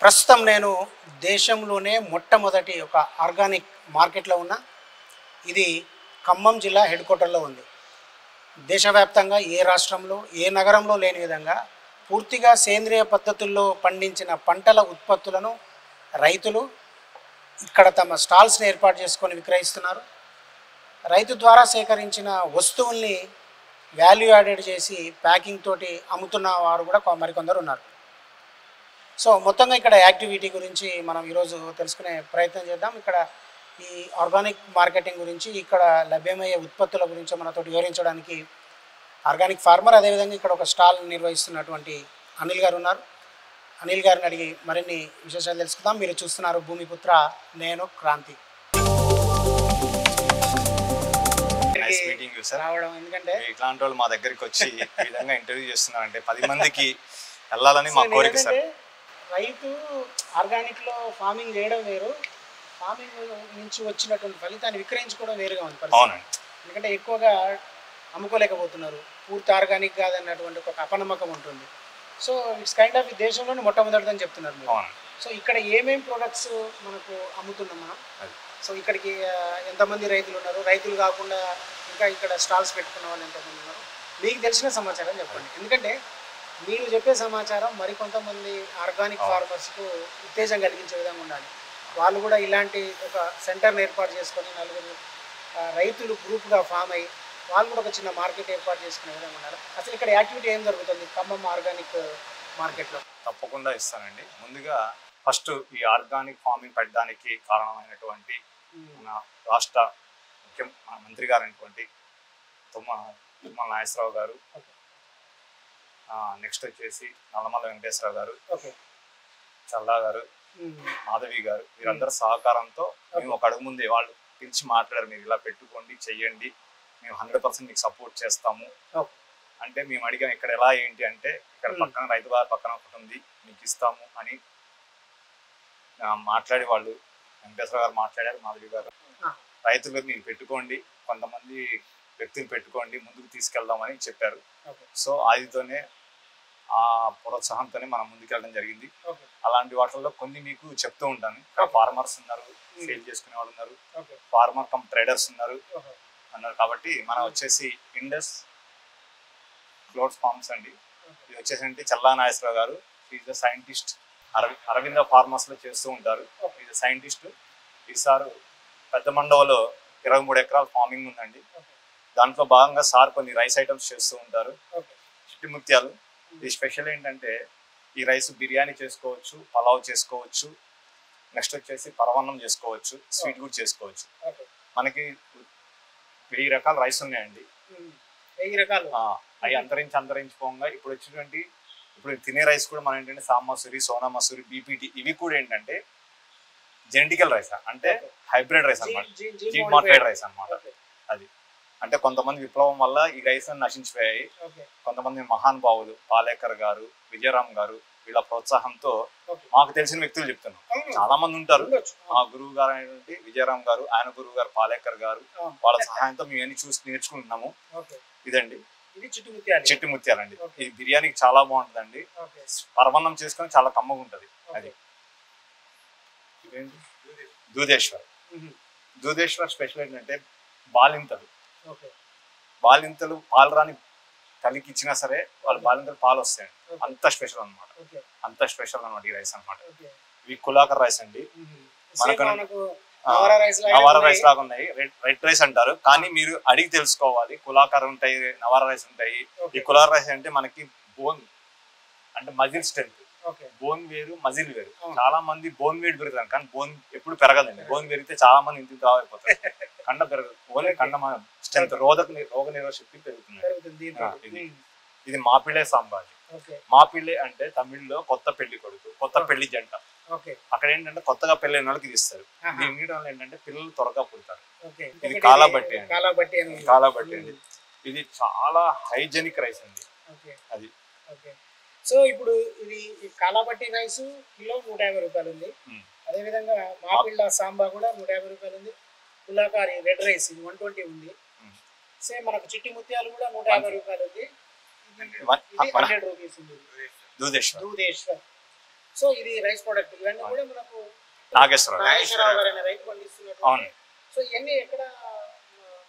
ప్రస్తుతం నేను దేశంలోనే మొట్టమొదటి ఒక ఆర్గానిక్ మార్కెట్లో ఉన్న ఇది ఖమ్మం జిల్లా హెడ్ క్వార్టర్లో ఉంది. దేశవ్యాప్తంగా ఏ రాష్ట్రంలో ఏ నగరంలో లేని విధంగా పూర్తిగా సేంద్రియ పద్ధతుల్లో పండించిన పంటల ఉత్పత్తులను రైతులు ఇక్కడ తమ స్టాల్స్ని ఏర్పాటు చేసుకొని విక్రయిస్తున్నారు. రైతు ద్వారా సేకరించిన వస్తువుల్ని వాల్యూ యాడెడ్ చేసి ప్యాకింగ్ తోటి అమ్ముతున్న వారు కూడా మరికొందరు ఉన్నారు. సో మొత్తంగా ఇక్కడ యాక్టివిటీ గురించి మనం ఈరోజు తెలుసుకునే ప్రయత్నం చేద్దాం. ఇక్కడ ఈ ఆర్గానిక్ మార్కెటింగ్ గురించి, ఇక్కడ లభ్యమయ్యే ఉత్పత్తుల గురించి మనతో వివరించడానికి ఆర్గానిక్ ఫార్మర్, అదేవిధంగా ఇక్కడ ఒక స్టాల్ నిర్వహిస్తున్నటువంటి అనిల్ గారు ఉన్నారు. అనిల్ గారిని అడిగి మరిన్ని విశేషాలు తెలుసుకుందాం. మీరు చూస్తున్నారు భూమిపుత్ర, నేను క్రాంతి. రావడం ఎందుకంటే ఇట్లాంటి వాళ్ళు మా దగ్గరికి వచ్చి ఈ విధంగా ఇంటర్వ్యూ చేస్తున్నారంటే 10 మందికి వెళ్ళాలని మా కోరిక సార్. రైతు ఆర్గానిక్లో ఫార్మింగ్ చేయడం వేరు, ఫార్మింగ్ నుంచి వచ్చినటువంటి ఫలితాన్ని విక్రయించుకోవడం వేరుగా ఉంది పరిస్థితి. ఎందుకంటే ఎక్కువగా అమ్ముకోలేకపోతున్నారు, పూర్తి ఆర్గానిక్ కాదన్నటువంటి ఒక అపనమ్మకం ఉంటుంది. సో ఇట్స్ కైండ్ ఆఫ్ దేశంలోనే మొట్టమొదటిదని చెప్తున్నారు మీరు. సో ఇక్కడ ఏమేమి ప్రొడక్ట్స్ మనకు అమ్ముతున్నాం మనం? సో ఇక్కడికి ఎంతమంది రైతులు ఉన్నారు, రైతులు కాకుండా ఇంకా ఇక్కడ స్టాల్స్ పెట్టుకున్న వాళ్ళు ఎంతమంది ఉన్నారు, మీకు తెలిసిన సమాచారం చెప్పండి. ఎందుకంటే మీరు చెప్పే సమాచారం మరికొంతమంది ఆర్గానిక్ ఫార్మర్స్కు ఉత్తేజం కలిగించే విధంగా ఉండాలి. వాళ్ళు కూడా ఇలాంటి ఒక సెంటర్ని ఏర్పాటు చేసుకొని నలుగురు రైతులు గ్రూప్గా ఫామ్ అయ్యి వాళ్ళు కూడా ఒక చిన్న మార్కెట్ ఏర్పాటు చేసుకునే విధంగా ఉండాలి. అసలు ఇక్కడ యాక్టివిటీ ఏం జరుగుతుంది ఖమ్మం ఆర్గానిక్ మార్కెట్లో? తప్పకుండా ఇస్తానండి. ముందుగా ఫస్ట్ ఈ ఆర్గానిక్ ఫార్మింగ్ పెట్టడానికి కారణమైనటువంటి మన రాష్ట్ర మంత్రి గారు అయినటువంటి తుమ్మల నాగేశ్వరరావు గారు, నెక్స్ట్ వచ్చేసి నల్లమల్ల వెంకటేశ్వరరావు గారు, చల్లా గారు, మాధవి గారు, వీరందరూ సహకారంతో మేము ఒక అడుగు ముందే వాళ్ళు పిలిచి మాట్లాడారు. మీరు ఇలా పెట్టుకోండి, చెయ్యండి, మేము 100% మీకు సపోర్ట్ చేస్తాము అంటే మేము అడిగాం ఇక్కడ ఎలా ఏంటి అంటే ఇక్కడ పక్కన రైతు గారు పక్కన ఒకటి ఉంది మీకు ఇస్తాము అని మాట్లాడి వాళ్ళు వెంకటేశ్వర గారు మాట్లాడారు. మాధవి గారు రైతులు మీరు పెట్టుకోండి, కొంతమంది వ్యక్తులు పెట్టుకోండి, ముందుకు తీసుకెళ్దామని చెప్పారు. సో ఆదితోనే ఆ ప్రోత్సాహంతోనే మనం ముందుకెళ్ళడం జరిగింది. అలాంటి వాటిల్లో కొన్ని మీకు చెప్తూ ఉంటాను. ఇక్కడ ఫార్మర్స్ ఉన్నారు, సేల్ చేసుకునే వాళ్ళు ఉన్నారు, ఫార్మర్ కమ్ ట్రేడర్స్ ఉన్నారు. కాబట్టి మనం వచ్చేసి ఇండస్ క్లోత్స్ ఫార్మ్స్ అండి. ఇది వచ్చేసి అంటే చల్లా నాగేశ్వరరావు గారు, is the scientist, Aravinda farmers లో చేస్తూ ఉంటారు. Is the scientist. ఈసారి పెద్ద మండవలో 23 ఎకరాల ఫార్మింగ్ ఉందండి. దాంట్లో భాగంగా సార్ కొన్ని రైస్ ఐటమ్స్ చేస్తూ ఉంటారు. చిట్టి ముత్యాలు. ఇది స్పెషల్ ఏంటంటే ఈ రైస్ బిర్యానీ చేసుకోవచ్చు, పలావ్ చేసుకోవచ్చు, నెక్స్ట్ వచ్చేసి పరవన్నం చేసుకోవచ్చు, స్వీట్ కూడా చేసుకోవచ్చు. మనకి 1000 రకాల రైస్ ఉన్నాయండి. 1000 రకాలు అవి అంతరించిపోగా ఇప్పుడు తినే రైస్ కూడా మనం ఏంటంటే సామసూరి, సోనా మసూరి, బీపీటీ ఇవి కూడా ఏంటంటే జెనెటికల్ రైస్, అంటే హైబ్రిడ్ రైస్ అనమాట, జీన్ మాడిఫైడ్ రైస్ అనమాట. అది అంటే కొంతమంది విప్లవం వల్ల ఈ రైస్ నశించిపోయాయి. కొంతమంది మహానుభావులు పాలేకర్ గారు, విజయరామ్ గారు వీళ్ళ ప్రోత్సాహంతో మాకు తెలిసిన వ్యక్తులు చెప్తున్నాం. చాలా మంది ఉంటారు. మా గురువు గారు అయినటువంటి విజయరామ్ గారు, ఆయన గురువు గారు పాలేకర్ గారు, వాళ్ళ సహాయంతో మేము అన్ని చూసి నేర్చుకుంటున్నాము. ఇదండి చిట్టి ముత్యాలండి. ఈ బిర్యానీకి చాలా బాగుంటుందండి. పరవన్నం చేసుకొని చాలా కమ్మగా ఉంటది. అది ఇదేంటి దూదేశ్వర్ స్పెషల్ ఏంటంటే బాలింతలు పాలు రాని తల్లికి ఇచ్చినా సరే వాళ్ళు బాలింతలు పాలు వస్తాయండి. అంత స్పెషల్ అనమాట ఈ రైస్ అనమాట. ఇవి కులాకర్ రైస్ అండి. మనకు నవారా రైస్ లాగా ఉన్నాయి. రెడ్ రైస్ అంటారు, కానీ మీరు అడిగి తెలుసుకోవాలి. కులాకర్ ఉంటాయి, నవారా రైస్ ఉంటాయి. ఈ కులాకర్ రైస్ అంటే మనకి బోన్ అంటే మజిల్ స్ట్రెంత్, బోన్ వేరు మజిల్ వేరు. చాలా మంది బోన్ వెయిట్ పెరుగుతారు, కానీ బోన్ ఎప్పుడు పెరగదండి. బోన్ పెరిగితే చాలా మంది ఇంటికి అయిపోతారు. కండ పెరగదు, ఓన్లీ కండ స్ట్రెంత్, రోగ నిరోధక శక్తి పెరుగుతుంది. ఇది మాపిళ్ళే సాంబాజీ. మాపిళ్ళే అంటే తమిళ్లో కొత్త పెళ్లి కొడుకు, కొత్త పెళ్లి జంట. అక్కడ ఏంటంటే కొత్తగా పెళ్ళైన వాళ్ళకి ఇది ఇస్తారు. దీని వల్ల ఏంటంటే పిల్లలు త్వరగా పుడతారు. ఇది కాలాబట్టి అండి. ఇది చాలా హైజెనిక్ రైస్ అండి. అది సో ఇప్పుడు ఇది కాలాబట్టి రైస్ కిలో 150 రూపాయలు ఉంది. అదేవిధంగా మాపిళ్ళ సాంబా కూడా 150 రూపాయలు ఉంది. కులాకారి రెడ్ రైస్ ఇది 120 ఉంది. సేమ్ మనకు చిట్టి ముత్యాలు కూడా 150 రూపాయలు ఉంది. 100 రూపీస్ ఉంది. దూదేశ్వర్. సో ఇది రైస్ ప్రొడక్ట్ ఇవన్నీ కూడా మనకు నాగేశ్వరరావు గారు అనే రైతు పండిస్తున్నారు. అవును. సో ఇవన్నీ ఎక్కడ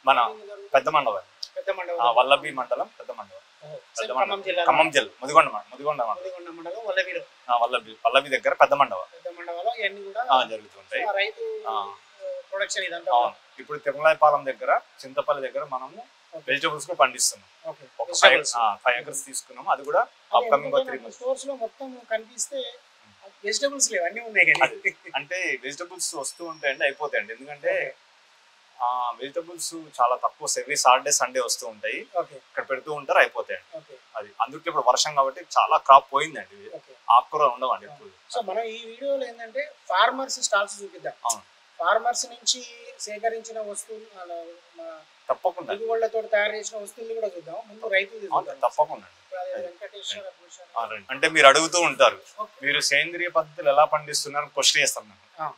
మన పెద్ద మండలం, వల్లభి మండలం, పెద్ద మండలం, ఖమ్మం జిల్లా, ఖమ్మం జిల్లా, ముదిగొండ మండలం వల్లభిలో, వల్లభి దగ్గర పెద్ద మండలంలో ఇవన్నీ కూడా జరుగుతుంటాయి. రైతు ప్రొడక్షన్ ఇదంతా. ఇప్పుడు తిరుమలాయపాలెం దగ్గర, చింతపల్లి దగ్గర మనము వెజిటబుల్స్ కూడా పండిస్తున్నాం. ఒక 5 acres తీసుకున్నాము. అది కూడా అప్కమింగ్ 3 months. స్టోర్స్ లో మొత్తం కనిపిస్తే వెజిటబుల్స్ లేవు, అన్ని ఉన్నాయి కానీ అంటే వెజిటబుల్స్ వస్తూ ఉంటాయండి, అయిపోతాయండి. ఎందుకంటే వెజిటబుల్స్ చాలా తక్కువ, ఎవ్రీ సాటర్డే సండే వస్తూ ఉంటాయి, ఇక్కడ పెడుతూ ఉంటారు, అయిపోతాయండి. అది అందుకే ఇప్పుడు వర్షం కాబట్టి చాలా క్రాప్ పోయిందండి, ఆకుకూర ఉండవండి ఇప్పుడు. సో మనం ఈ వీడియోలో ఏంటంటే ఫార్మర్స్ స్టాల్స్ చూపిద్దాం. ఫార్మర్స్ నుంచి సేకరించిన వస్తువులు, తప్పకుండా దిగుబడులతో తయారు చేసిన వస్తువులు కూడా చూద్దాం. ముందు రైతులు తప్పకుండా. అంటే మీరు అడుగుతూ ఉంటారు, మీరు సేంద్రియ పద్ధతులు ఎలా పండిస్తున్నారు క్వశ్చన్ చేస్తాను.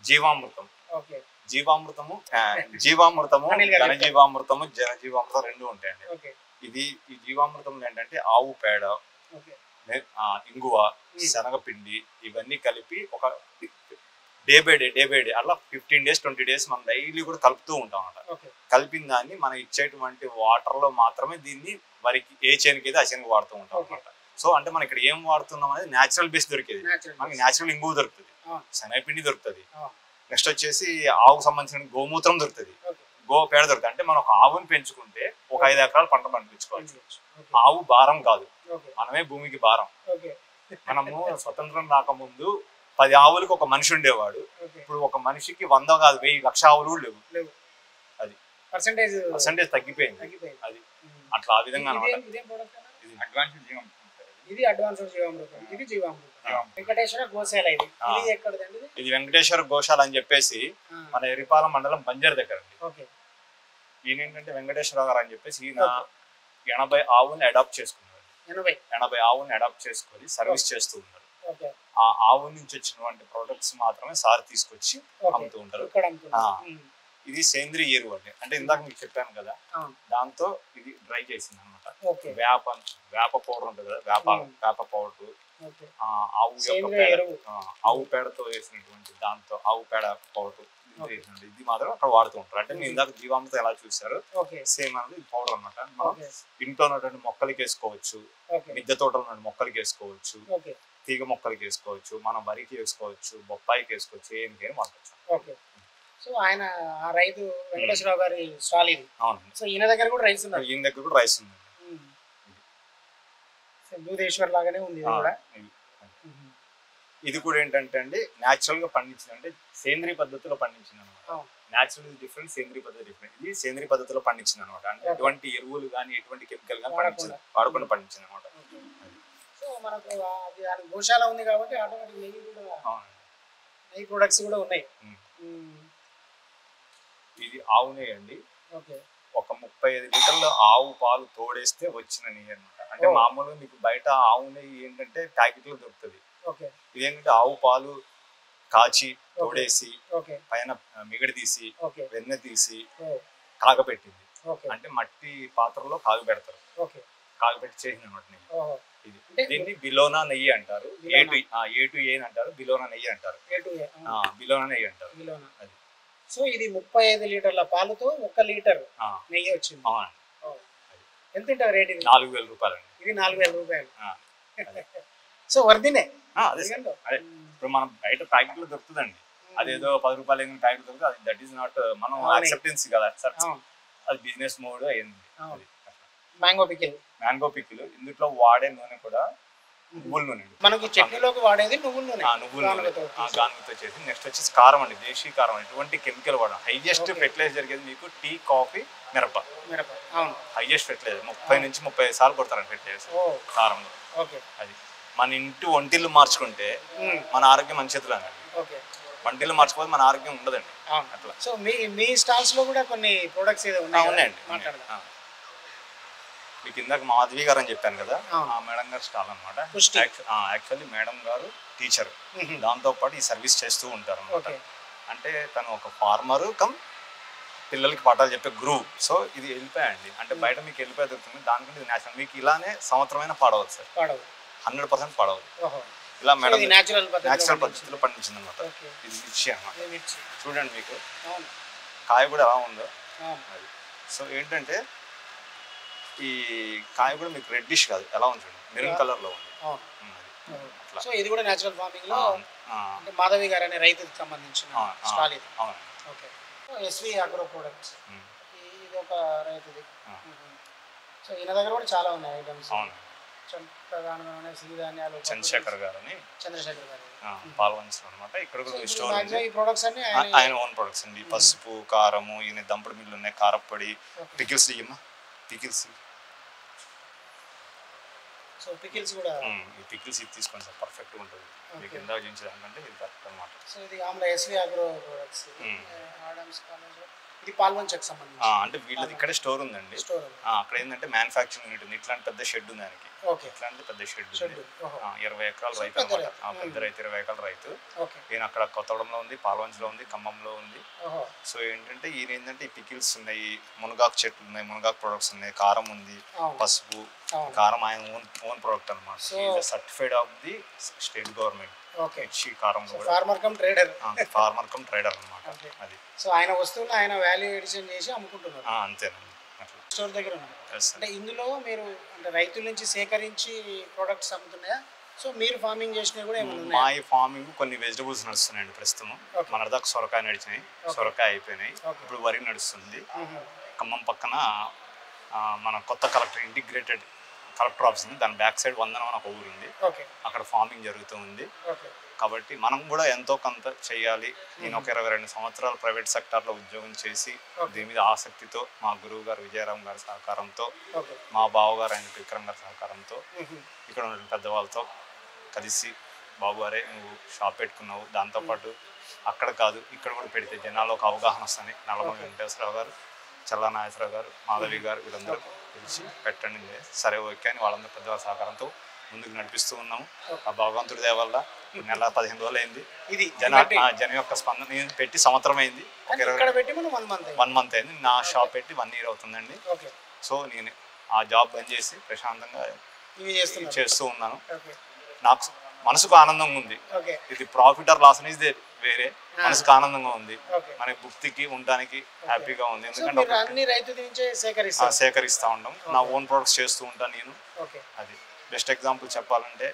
జీవామృతం, జీవామృతము, ఘనజీవామృతము, జనజీవామృతం 2 ఉంటాయండి. ఈ జీవామృతం ఏంటంటే ఆవు పేడ, ఇంగువ, శనగపిండి ఇవన్నీ కలిపి ఒక డే బై డే అలా 15 days 20 days మనం డైలీ కూడా కలుపుతూ ఉంటాం అన్నమాట. కలిపిన దాన్ని మనం ఇచ్చేటువంటి వాటర్ లో మాత్రమే దీన్ని వరికి ఏ చేనుకి అయితే ఆ చేనుకి వాడుతూ ఉంటాం అనమాట. సో అంటే మనం ఇక్కడ ఏం వాడుతున్నాం అనేది న్యాచురల్ బేస్ దొరికేది, మనకి న్యాచురల్ ఇంగువ దొరుకుతుంది, శనగపిండి దొరుకుతుంది, నెక్స్ట్ వచ్చేసి ఆవుకు సంబంధించిన గోమూత్రం దొరుకుతుంది, గో పేడ దొరుకుతుంది. అంటే మనం ఒక ఆవుని పెంచుకుంటే ఒక 5 ఎకరాలు పంట పండించుకోవచ్చు. ఆవు భారం కాదు, మనమే భూమికి భారం. మనము స్వతంత్రం రాకముందు 10 ఆవులకు ఒక మనిషి ఉండేవాడు, ఇప్పుడు ఒక మనిషికి 100 కాదు 1000 లక్ష ఆవులు లేవు. అది పర్సెంటేజ్ తగ్గిపోయింది. అది అట్లా ఆ విధంగా ఇది అడ్వాన్స్డ్ జీవామృతం, ఇది జీవామృతం. వెంకటేశ్వర గోశాల, ఇది ఎక్కడదండి? ఇది వెంకటేశ్వర గోశాల అని చెప్పేసి మన ఎరిపాలెం మండలం బంజర్ దగ్గర అండి. ఈయన ఏంటంటే వెంకటేశ్వర గారు అని చెప్పేసి ఈయన 80 ఆవుని అడాప్ట్ చేసుకున్నారు. 80 ఆవుని అడాప్ట్ చేసుకొని సర్వీస్ చేస్తూ ఉన్నారు. ఆ ఆవు నుంచి వచ్చినటువంటి ప్రొడక్ట్స్ మాత్రమే సార్ తీసుకొచ్చి అమ్ముతూ ఉంటారు. ఇది సేంద్రియ ఎరువు అండి. అంటే ఇందాక మీకు చెప్పాను కదా, దాంతో ఇది డ్రై చేసింది అనమాట. వేప పౌడర్ ఉంటుంది కదా, వేప పౌడర్, ఆవు యొక్క పేడ, ఆవు పేడతో వేసినటువంటి దాంతో ఆవు పేడ పౌడర్ ఇది మాత్రం అక్కడ వాడుతూ ఉంటారు. అంటే మీరు ఇందాక జీవామృతం ఎలా చూసారు సేమ్ అనేది పౌడర్ అనమాట. మనం ఇంట్లో ఉన్నటువంటి మొక్కలకి వేసుకోవచ్చు, మిద్దె తోటలో ఉన్న మొక్కలకి వేసుకోవచ్చు, తీగ మొక్కలకి వేసుకోవచ్చు, మనం వరికి వేసుకోవచ్చు, బొప్పాయికి వేసుకోవచ్చు, ఏం వాడవచ్చు. సో ఆయన ఆ రైతు వెంకటేశ్వరరావు గారి స్టాల్ ఇది. అవును. సో ఈయన దగ్గర కూడా రైస్ ఉంది. ఈయన దగ్గర కూడా రైస్ ఉంది. దూదేశ్వర్ లాగానే ఉంది ఇది కూడా. ఇది కూడా ఏంటంటే అండి న్యాచురల్ గా పండించింది, అంటే సేంద్రియ పద్ధతిలో పండించింది అనమాట. న్యాచురల్ డిఫరెంట్, సేంద్రియ పద్ధతి డిఫరెంట్. ఇది సేంద్రియ పద్ధతిలో పండించింది అనమాట. అంటే ఎటువంటి ఎరువులు కానీ ఎటువంటి కెమికల్ కానీ వాడకుండా పండించింది అనమాట. సో మనకు గోశాల ఉంది కాబట్టి ఆటోమేటిక్ నెయ్యి ప్రొడక్ట్స్ కూడా ఉన్నాయి. ఇది ఆవు నెయ్యి అండి. ఒక 35 లీటర్ల ఆవు పాలు తోడేస్తే వచ్చిన నెయ్యి అనమాట. అంటే మామూలుగా మీకు బయట ఆవు నెయ్యి ఏంటంటే ప్యాకెట్లో దొరుకుతుంది. ఇదేంటంటే ఆవు పాలు కాచి తోడేసి పైన మిగడి తీసి వెన్నె తీసి కాగబెట్టింది. అంటే మట్టి పాత్రలో కాగబెడతారు, కాగబెట్టి చేసిన అనమాట నెయ్యి. ఇది దీన్ని బిలోనా నెయ్యి అంటారు, A2A అంటారు, బిలోనా నెయ్యి అంటారు, బిలోనా నెయ్యి అంటారు. అది. సో ఇది 35 లీటర్ల పాలతో 1 లీటర్ నెయ్యి వచ్చింది. ఎంత ఉంటుంది రేట్? ఇది 4000 రూపాయలు అండి. ఇది 4000 రూపాయలు. సో వర్దినే. అదే ఇప్పుడు మనం బయట ప్యాకెట్ లో దొరుకుతుందండి, అదేదో 10 రూపాయలు ఏమైనా ప్యాకెట్ దొరుకుతుంది. దట్ ఈస్ నాట్ మనం యాక్సెప్టెన్స్ కదా, అది బిజినెస్ మోడ్ అయింది. మ్యాంగో పికిల్ ఇందులో వాడే నూనె కూడా నువ్వుల నూనె. మనకి చట్నీలోకి వాడేది నువ్వుల నూనె, గానుగతో చేసి. నెక్స్ట్ వచ్చేసి కారం అండి, దేశీ కారం. ఎటువంటి కెమికల్ వాడడం. హైయెస్ట్ ఫెర్టిలైజర్ జరిగేది మీకు టీ, కాఫీ, మిరప. హైయెస్ట్ ఫెర్టిలైజర్ 30 నుంచి 35 సార్లు కొడతారండి ఫెర్టిలైజర్ కారంలో. అది మన ఇంటి వంటిల్లు మార్చుకుంటే మన ఆరోగ్యం మంచి చేతులు అన్నది. వంటిల్లు మార్చుకోవాలి, మన ఆరోగ్యం ఉండదండి అట్లా. సో మీ స్టాల్స్ లో కూడా కొన్ని ప్రొడక్ట్స్ ఏదో ఉన్నాయండి. మీకు ఇందాక మాధవి గారు అని చెప్పాను కదా, ఆ మేడం గారు స్టాల్ అనమాట. యాక్చువల్లీ మేడం గారు టీచర్, దాంతో పాటు ఈ సర్వీస్ చేస్తూ ఉంటారు అనమాట. అంటే తను ఒక ఫార్మరు కమ్ పిల్లలకి పాఠాలు చెప్పే గురువు. సో ఇది వెళ్ళిపోయండి, అంటే బయట మీకు వెళ్ళిపోయి దొరుకుతుంది, దానికంటే ఇది నేషనల్. మీకు ఇలానే సంవత్సరమైన పాడవచ్చు సార్, 100% పాడవచ్చు. ఇలా మేడం నేచురల్ పద్ధతిలో పండించింది అనమాట. ఓకే. ఇది మిర్చి అనమాట. ఇది మిర్చి. చూడండి మీకు అవును. కాయ కూడా ఎలా ఉందో అవును. అది. సో ఏంటంటే ఈ కాయ కూడా మీకు రెడ్డిష్ కాదు, ఎలా ఉంది చూడండి, మెరూన్ కలర్ లో ఉంది. అవును. అది అట్లా. సో ఇది కూడా నేచురల్ ఫార్మింగ్ లో ఆ, అంటే మాధవి గారు అనే రైతుకి సంబంధించిన స్టాల్ ఇది. అవును. ఓకే. ఎస్వి అగ్రో ప్రొడక్ట్స్ ఇది ఒక రైతుది. సో ఈయన దగ్గర కూడా చాలా ఉన్నాయి ఐటమ్స్. అవును. ప్రధానమైన సిరిధాన్యాలు. చంద్రశేఖర్ గారు అని చంద్రశేఖర్ గారు పాల్వంచలో అనమాట. ఇక్కడ కూడా స్టోర్ ఉంది. ఈ ప్రొడక్ట్స్ అన్ని ఆయన ఓన్ ప్రొడక్ట్స్ అండి. పసుపు, కారము, ఈయన దంపుడు మిల్లు ఉన్నాయి, కారప్పొడి, పికిల్స్ ఇయ్యమ్మా, పికిల్స్. సో పికిల్స్ కూడా ఈ పికిల్స్ ఇది తీసుకోండి సార్, పర్ఫెక్ట్గా ఉంటుంది. మీకు ఎంత చేయించడానికంటే ఇది కరెక్ట్ అనమాట. సో ఇది Amla SV agro products. Adams college ఇది పాల్వంచకు సంబంధించి. అంటే వీళ్ళది ఇక్కడే స్టోర్ ఉందండి. స్టోర్ అక్కడ ఏంటంటే మ్యానుఫ్యాక్చరింగ్ యూనిట్ ఉంది. ఇట్లాంటి పెద్ద షెడ్ ఉంది దానికి. ఓకే. ఇట్లాంటి పెద్ద షెడ్ ఉంది. 20 ఎకరాల రైతు అనమాట. పెద్ద రైతు, 20 ఎకరాల రైతు. ఈయన అక్కడ కొత్తగూడెంలో ఉంది, పాల్వంచలో ఉంది, ఖమ్మంలో ఉంది. సో ఏంటంటే ఈయన ఏంటంటే ఈ పికిల్స్ ఉన్నాయి, మునగాకు చెట్లు ఉన్నాయి, మునగాకు ప్రొడక్ట్స్ ఉన్నాయి, కారం ఉంది, పసుపు, కారం ఆయన ఓన్ ప్రొడక్ట్ అనమాట. Certified of the state government. Okay. కారం farmer cum trader. Farmer cum trader అనమాట. అది. సో ఆయన వస్తువులు ఆయన వాల్యూ ఎడిషన్ చేసి అమ్ముకుంటున్నారు. అంతేనండి. స్టోర్ దగ్గర ఉంది. అంటే ఇందులో మీరు అంటే రైతుల నుంచి సేకరించి ప్రొడక్ట్స్ అమ్ముతున్నాయా? సో మీరు ఫార్మింగ్ చేసినవి కూడా ఏమైనా ఉన్నాయా? మా ఫార్మింగ్ కొన్ని వెజిటబుల్స్ నడుస్తున్నాయండి ప్రస్తుతం. మన దాకా సొరకాయ నడిచినాయి, సొరకాయ అయిపోయినాయి. ఇప్పుడు వరి నడుస్తుంది. ఖమ్మం పక్కన మన కొత్త కలెక్టర్ ఇంటిగ్రేటెడ్ కలెక్టర్ ఆఫీస్ ఉంది, దాని బ్యాక్ సైడ్ వందనం అని ఒక ఊరు ఉంది. అక్కడ ఫార్మింగ్ జరుగుతూ ఉంది. కాబట్టి మనం కూడా ఎంతో కొంత చేయాలి. నేను ఒక 22 సంవత్సరాలు ప్రైవేట్ సెక్టార్లో ఉద్యోగం చేసి దీని మీద ఆసక్తితో మా గురువు గారు విజయరామ్ గారి సహకారంతో, మా బావగారు ఆయన విక్రమ్ గారి సహకారంతో, ఇక్కడ ఉన్న పెద్దవాళ్ళతో కలిసి బాబు గారే నువ్వు షాప్ పెట్టుకున్నావు, దాంతోపాటు అక్కడ కాదు ఇక్కడ కూడా పెడితే జనాల్లో ఒక అవగాహన వస్తుంది. నల్లమల్లి వెంకటేశ్వరరావు గారు, చల్లా నాగేశ్వరరావు గారు, మాధవి గారు వీళ్ళందరూ పిలిచి పెట్టండి. సరే ఓకే అని వాళ్ళందరూ పెద్దవాళ్ళ సహకారంతో ముందుకు నడిపిస్తూ ఉన్నాము. ఆ భగవంతుడి దయ వల్ల నెల 15 రోజులు అయింది. ఇది జనం యొక్క స్పందన. నేను పెట్టి సంవత్సరం అయింది, 1 మంత్ అయింది. నా షాప్ పెట్టి 1 year అవుతుందండి. సో నేను ఆ జాబ్ బంద్ చేసి ప్రశాంతంగా చేస్తూ ఉన్నాను. నాకు మనసుకు ఆనందంగా ఉంది. ఇది ప్రాఫిట్ ఆర్ లాస్ అనేది వేరే, మనసుకు ఆనందంగా ఉంది. మనకి భుక్తికి ఉండడానికి హ్యాపీగా ఉంది. ఎందుకంటే సేకరిస్తూ ఉంటాం, నా ఓన్ ప్రొడక్ట్స్ చేస్తూ ఉంటాను నేను. అది బెస్ట్ ఎగ్జాంపుల్ చెప్పాలంటే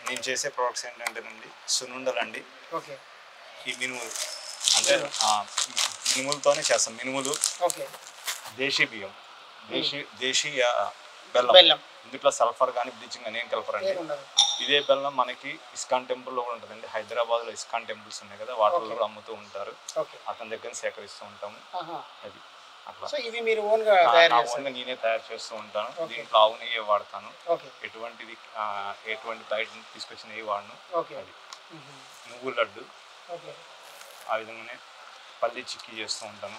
నేను చేసే ప్రొడక్ట్స్ ఏంటంటేనండి సున్నుండలు అండి. ఈ మినుములు అంటే మినుములతోనే చేస్తాం. మినుములు, దేశీ బియ్యం, దేశీయ బెల్లం. ఇందులో సల్ఫర్ కానీ బ్లీచింగ్ కానీ ఏం కలపరండి. ఇదే బెల్లం మనకి ఇస్కాన్ టెంపుల్లో కూడా ఉంటుందండి. హైదరాబాద్లో ఇస్కాన్ టెంపుల్స్ ఉన్నాయి కదా, వాటిలో కూడా అమ్ముతూ ఉంటారు. అతని దగ్గర సేకరిస్తూ ఉంటాము. అది అట్లా నేనే తయారు చేస్తూ ఉంటాను. దీంట్లో ఆవు నెయ్యి వాడతాను. ఎటువంటి బయట తీసుకొచ్చిన నెయ్యి వాడను. అది నువ్వు లడ్డు, ఆ విధంగానే పల్లి చిక్కీ చేస్తూ ఉంటాను.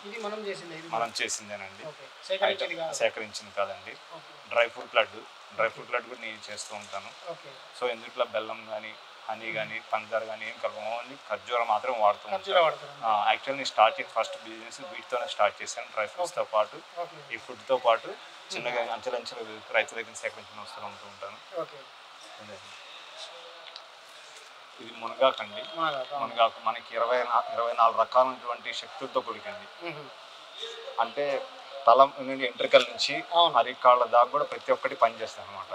మనం చేసిందేనండి, సేకరించింది కాదండి. డ్రై ఫ్రూట్ లడ్డు కూడా నేను చేస్తూ ఉంటాను. సో ఇందులో బెల్లం కానీ, హనీ కానీ, పంచదార కానీ ఏం కలపము, ఓన్లీ ఖర్జూర మాత్రం వాడుతూ ఉంటాను. యాక్చువల్లీ నేను ఫస్ట్ బిజినెస్ వీటితోనే స్టార్ట్ చేశాను. డ్రై ఫ్రూట్స్తో పాటు ఈ ఫుడ్తో పాటు చిన్నగా అంచెలంచెలు రైతుల దగ్గర సేకరించిన వస్తూ ఉంటాను. ఇది మునగాకు అండి. మునగాకు మనకి 24 రకాలైనటువంటి శక్తులతో కూడికండి. అంటే తల నుండి ఎంట్రికల నుంచి అరికాళ్ళ దాకా కూడా ప్రతి ఒక్కటి పనిచేస్తాను అనమాట.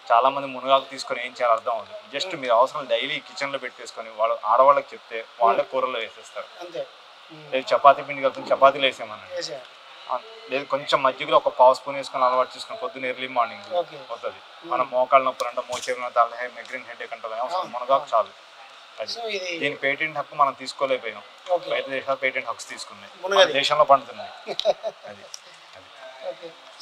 చాలా మంది మునగాకు తీసుకొని ఏం చేయాలి అర్థం అవుతుంది. జస్ట్ మీరు అవసరం డైలీ కిచెన్లో పెట్టేసుకొని వాళ్ళు ఆడవాళ్ళకి చెప్తే వాళ్ళే కూరలో వేసేస్తారు. లేదు చపాతీ పిండి కలిపి చపాతీలు వేసేమనండి, లేదు కొంచెం మజ్జిగలో ఒక పావు స్పూన్ వేసుకొని అలవాటు చేసుకుని పొద్దున్న ఎర్లీ మార్నింగ్ అవుతుంది. మనం మోకాళ్ళ నొప్పులు అంటే మోచేరు తల మైగ్రేన్ హెడ్ ఏక్ అంటే అవసరం మునగాకు చాలు. అది దీని పేటెంట్ హక్కు మనం తీసుకోలేకపోయాం. బయట దేశాలు పేటెంట్ హక్స్ తీసుకున్నాయి, దేశంలో పండుతున్నాయి. అది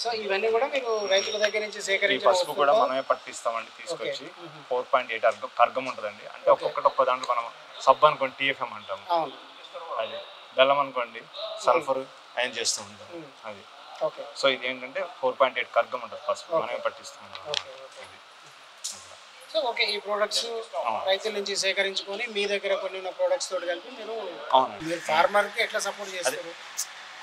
సో ఇవన్నీ కూడా మీరు రైతుల దగ్గర నుంచి సేకరించి పసుపు కూడా మనమే పట్టిస్తామండి. తీసుకొచ్చి 4.8 కర్గం ఉంటుందండి. అంటే ఒక్కొక్క దాంట్లో మనం సబ్ అనుకోండి TFM అంటాము. అది బెల్లం అనుకోండి సల్ఫర్ అయన్ చేస్తూ ఉంటాం. అది సో ఇది ఏంటంటే 4.8 కర్గం ఉంటుంది. పసుపు మనమే పట్టిస్తాం. సో ఓకే, ఈ ప్రొడక్ట్స్ రైతుల నుంచి సేకరించుకొని మీ దగ్గర కొన్ని ప్రొడక్ట్స్ తోటి కలిపి మీరు ఫార్మర్కి ఎట్లా సపోర్ట్ చేస్తారు?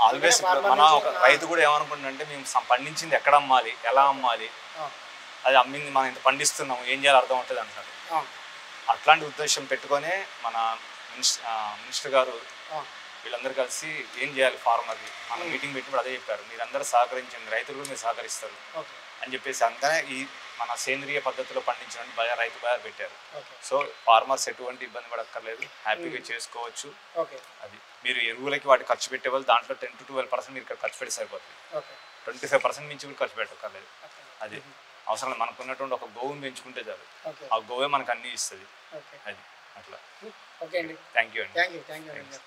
ఆల్వేస్ మన ఒక రైతు కూడా ఏమనుకుంటుందంటే మేము పండించింది ఎక్కడ అమ్మాలి, ఎలా అమ్మాలి, అది అమ్మింది మనం ఇంత పండిస్తున్నాము ఏం చేయాలి అర్థం అవుతుంది అంటారు. అట్లాంటి ఉద్దేశం పెట్టుకొనే మన మినిస్టర్ గారు వీళ్ళందరూ కలిసి ఏం చేయాలి ఫార్మర్కి మనం మీటింగ్ పెట్టినప్పుడు అదే చెప్పారు, మీరందరూ సహకరించండి, రైతులు కూడా మీరు సహకరిస్తారు అని చెప్పేసి అందుకనే ఈ మన సేంద్రియ పద్ధతిలో పండించిన రైతు బజార్ పెట్టారు. సో ఫార్మర్స్ ఎటువంటి ఇబ్బంది పడక్కర్లేదు, హ్యాపీగా చేసుకోవచ్చు. అది మీరు ఎరువులకి వాటి ఖర్చు పెట్టే వాళ్ళు దాంట్లో 10 to 12% మీరు ఇక్కడ ఖర్చు పెట్టి సరిపోతుంది. 25% మించి కూడా ఖర్చు పెట్టక్కర్లేదు. అది అవసరం మనకు ఉన్నటువంటి ఒక గోవుని పెంచుకుంటే చాలు, ఆ గోవే మనకు అన్నీ ఇస్తుంది. అది అట్లా. థ్యాంక్ యూ అండి.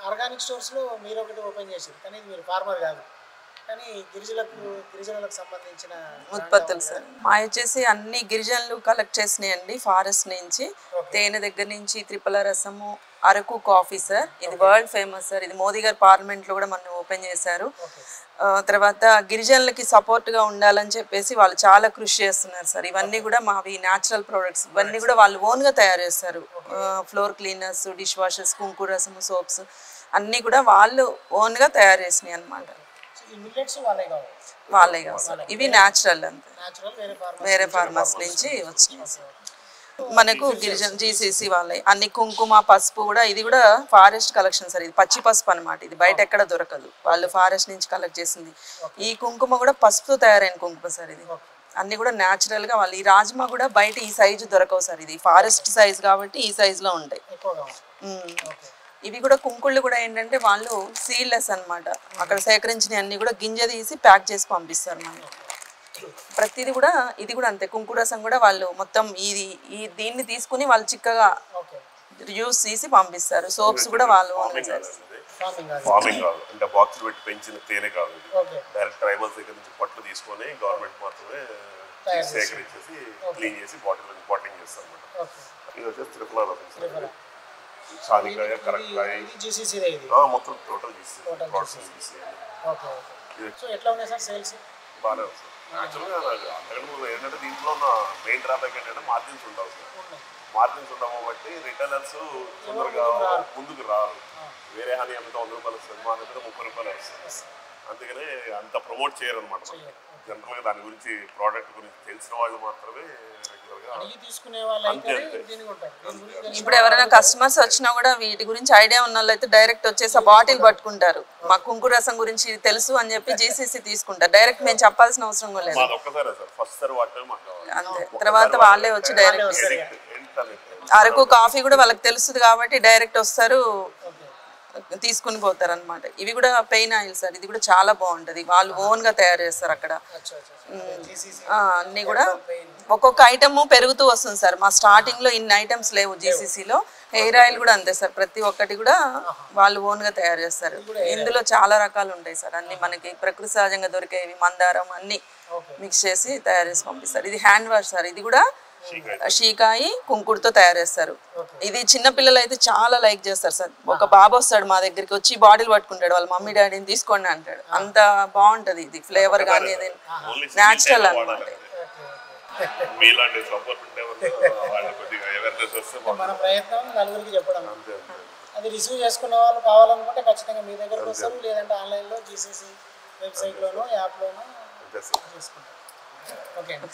ఆర్గానిక్ స్టోర్స్లో మీరు ఒకటి ఓపెన్ చేశారు, కానీ మీరు ఫార్మర్ కాదు, కానీ గిరిజనులకు సంబంధించిన ఉత్పత్తులు సార్ మా వచ్చేసి అన్ని గిరిజనులు కలెక్ట్ చేసినాయండి ఫారెస్ట్ నుంచి. తేనె దగ్గర నుంచి త్రిపల రసము, అరకు కాఫీ సార్, ఇది వరల్డ్ ఫేమస్ సార్. ఇది మోదీ గారు పార్లమెంట్లో కూడా మనం ఓపెన్ చేశారు. తర్వాత గిరిజనులకి సపోర్ట్గా ఉండాలని చెప్పేసి వాళ్ళు చాలా కృషి చేస్తున్నారు సార్. ఇవన్నీ కూడా మావి న్యాచురల్ ప్రోడక్ట్స్, ఇవన్నీ కూడా వాళ్ళు ఓన్గా తయారు చేస్తారు. ఫ్లోర్ క్లీనర్స్, డిష్ వాషర్స్, కుంకుమ రసము, సోప్స్ అన్నీ కూడా వాళ్ళు ఓన్గా తయారు చేసినాయి అనమాట. వాళ్ళే కావు సార్, ఇవి న్యాచురల్ అంతే, వేరే ఫార్మర్స్ నుంచి వచ్చినాయి సార్. మనకు గిరిజన జీసీసీ వాళ్ళే అన్ని కుంకుమ పసుపు కూడా, ఇది కూడా ఫారెస్ట్ కలెక్షన్ సార్. ఇది పచ్చి పసుపు అనమాట, ఇది బయట ఎక్కడ దొరకదు, వాళ్ళు ఫారెస్ట్ నుంచి కలెక్ట్ చేసింది. ఈ కుంకుమ కూడా పసుపుతో తయారైన కుంకుమ సార్. ఇది అన్ని కూడా న్యాచురల్ గా వాళ్ళు. ఈ రాజ్మా కూడా బయట ఈ సైజు దొరకవు సార్, ఇది ఫారెస్ట్ సైజ్ కాబట్టి ఈ సైజులో ఉంటాయి. ఇవి కూడా కుంకుళ్ళు కూడా ఏంటంటే వాళ్ళు సీడ్లెస్ అనమాట, అక్కడ సేకరించిన అన్ని కూడా గింజ తీసి ప్యాక్ చేసి పంపిస్తారు మనకి. ప్రతిది కూడా ఇది కూడా అంతే, కుంకుమ రసం కూడా వాళ్ళు మొత్తం దీన్ని తీసుకుని వాళ్ళు చిక్కగా జ్యూస్ తీసి పంపిస్తారు. సోప్స్ కూడా వాళ్ళు ఫార్మింగ్ కాదు అంటే బాక్సులు పెట్టి పెంచిన తేనె కాదు, డైరెక్ట్ ట్రైబల్స్ దగ్గర నుంచి పొట్లు తీసుకొని గవర్నమెంట్ మాత్రమే సేకరించేసి క్లీన్ చేసి బాటిలింగ్ చేస్తారు అనమాట. ఇది వచ్చేసి త్రిపుల రసం, సానికాయ, కరక్కాయ, మొత్తం టోటల్ బాగానే వస్తుంది. యాక్చువల్గా అంతకంటే ఏంటంటే దీంట్లో ఉన్న మెయిన్ డ్రాబ్యాక్ ఏంటంటే మార్జిన్స్ ఉండవు సార్. మార్జిన్స్ ఉండవు కాబట్టి రిటైలర్స్ తొందరగా ముందుకు రారు. వేరే హాని అమ్మితే 100 రూపాయలు వస్తుంది, మా దగ్గర 30 రూపాయలు వస్తుంది. అందుకనే అంత ప్రమోట్ చేయరు అనమాట. జనరల్గా దాని గురించి ప్రోడక్ట్ గురించి తెలిసిన వాళ్ళు మాత్రమే ఇప్పుడు ఎవరైనా కస్టమర్స్ వచ్చినా కూడా వీటి గురించి ఐడియా ఉన్న వాళ్ళు అయితే డైరెక్ట్ వచ్చేసి ఆ బాటిల్ పట్టుకుంటారు. మా కుంకుమ రసం గురించి తెలుసు అని చెప్పి జీసీసీ తీసుకుంటారు. డైరెక్ట్ మేము చెప్పాల్సిన అవసరం కూడా లేదు అంతే. తర్వాత వాళ్ళే వచ్చి డైరెక్ట్ అరకు కాఫీ కూడా వాళ్ళకి తెలుస్తుంది కాబట్టి డైరెక్ట్ వస్తారు, తీసుకుని పోతారు అనమాట. ఇవి కూడా పెయిన్ ఆయిల్ సార్, ఇది కూడా చాలా బాగుంటుంది, వాళ్ళు ఓన్గా తయారు చేస్తారు అక్కడ. అన్నీ కూడా ఒక్కొక్క ఐటమ్ పెరుగుతూ వస్తుంది సార్. మా స్టార్టింగ్లో ఇన్ని ఐటమ్స్ లేవు జీసీసీలో. హెయిర్ ఆయిల్ కూడా అంతే సార్, ప్రతి ఒక్కటి కూడా వాళ్ళు ఓన్గా తయారు చేస్తారు. ఇందులో చాలా రకాలు ఉంటాయి సార్, అన్ని మనకి ప్రకృతి సహజంగా దొరికేవి, మందారం అన్ని మిక్స్ చేసి తయారు చేసి పంపిస్తారు. ఇది హ్యాండ్ వాష్ సార్, ఇది కూడా షీకాయి కుంకుడుతో తయారు చేస్తారు. ఇది చిన్న పిల్లలు అయితే చాలా లైక్ చేస్తారు సార్. ఒక బాబు వస్తాడు మా దగ్గరికి, వచ్చి బాటిల్ పట్టుకుంటాడు, వాళ్ళ మమ్మీ డాడీని తీసుకోండి అంటాడు. అంత బాగుంటది ఇది ఫ్లేవర్ కానీ, న్యాచురల్ అనమాట. మన ప్రయత్నం నలుగురికి చెప్పడం. అది రిసీవ్ చేసుకున్న వాళ్ళు కావాలనుకుంటే ఖచ్చితంగా మీ దగ్గరకు వస్తారు, లేదంటే ఆన్లైన్లో జీసీసీ వెబ్సైట్లోనో యాప్లోనో చేసుకుంటారు. ఓకే అండి.